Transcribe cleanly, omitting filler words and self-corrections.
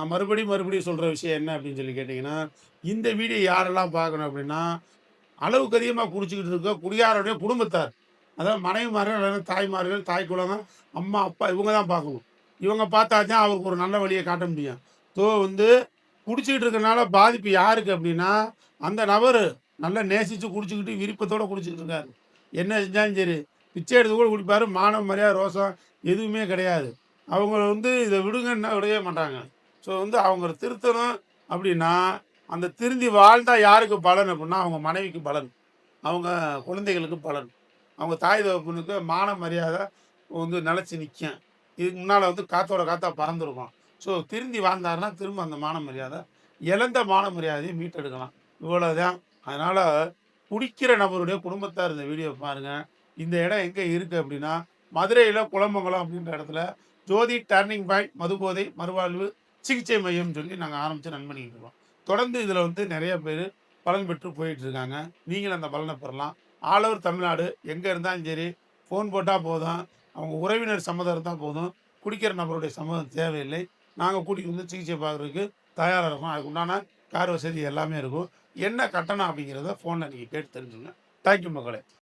நான் மறுபடியும் சொல்ற விஷயம் என்ன அப்படின்னு சொல்லி கேட்டீங்கன்னா, இந்த வீடியோ யாரெல்லாம் பார்க்கணும் அப்படின்னா, அளவுக்கு அதிகமா குடிச்சுக்கிட்டு இருக்க குடியாரருடைய குடும்பத்தார். அதாவது மனைவிமார்கள், அல்லது தாய்மார்கள், தாய் குலகம், அம்மா, அப்பா இவங்க தான் பார்க்கணும். இவங்க பார்த்தா தான் அவருக்கு ஒரு நல்ல வழிய காட்ட முடியும். வந்து குடிச்சுக்கிட்டு இருக்கறனால பாதிப்பு யாருக்கு அப்படின்னா, அந்த நபரு நல்லா நேசிச்சு குடிச்சுக்கிட்டு, விருப்பத்தோட குடிச்சுக்கிட்டு இருக்காரு. என்ன செஞ்சாலும் சரி, பிச்சை எடுத்து கூட குடிப்பாரு. மானம், மரியாதை, ரோசம் எதுவுமே கிடையாது. அவங்க இத விடுங்கன்னா விடவே மாட்டாங்க. அவங்கள திருத்தணும் அப்படின்னா, அந்த திருந்தி வாழ்ந்தா யாருக்கு பலன் அப்படின்னா, அவங்க மனைவிக்கு பலன். அவங்க குழந்தைகளுக்கு பலன். அவங்க தாய் தகப்பனுக்கு மான மரியாதை நிலைச்சு நிக்கும். இதுக்கு முன்னால காத்தோட காத்தா பறந்திருக்கும். திருந்தி வாழ்ந்தாருன்னா, திரும்ப அந்த மான மரியாதை, இழந்த மான மரியாதைய மீட்டெடுக்கலாம். இவ்வளவுதான். அதனால குடிக்கிற நபருடைய குடும்பத்தார் இந்த வீடியோ பாருங்க. இந்த இடம் எங்க இருக்கு அப்படின்னா, மதுரையில குலமங்கலம் அப்படின்ற இடத்துல ஜோதி டர்னிங் பாயிண்ட் மதுபோதை மறுவாழ்வு சிகிச்சை மையம்னு சொல்லி நாங்க ஆரம்பிச்சு ரன் பண்ணிக்கிட்டு இருக்கோம். தொடர்ந்து இதுல நெறைய பேரு பலன் பெற்று போயிட்டு இருக்காங்க. நீங்களும் அந்த பலன பெறலாம். ஆல் ஓவர் தமிழ்நாடு எங்க இருந்தாலும் சரி, ஃபோன் போட்டா போதும். அவங்க உறவினர் சம்மதம் இருந்தா போதும். குடிக்கிற நபருடைய சம்மதம் தேவையில்லை. நாங்க கூட்டிட்டு சிகிச்சை பார்க்கறதுக்கு தயாரா இருக்கோம். அதுக்கு உண்டான கார் வசதி எல்லாமே இருக்கும். என்ன கட்டணம் அப்படிங்கிறத ஃபோன்ல நீங்க கேட்டு தெரிஞ்சுங்க. தேங்க் யூ மக்களே!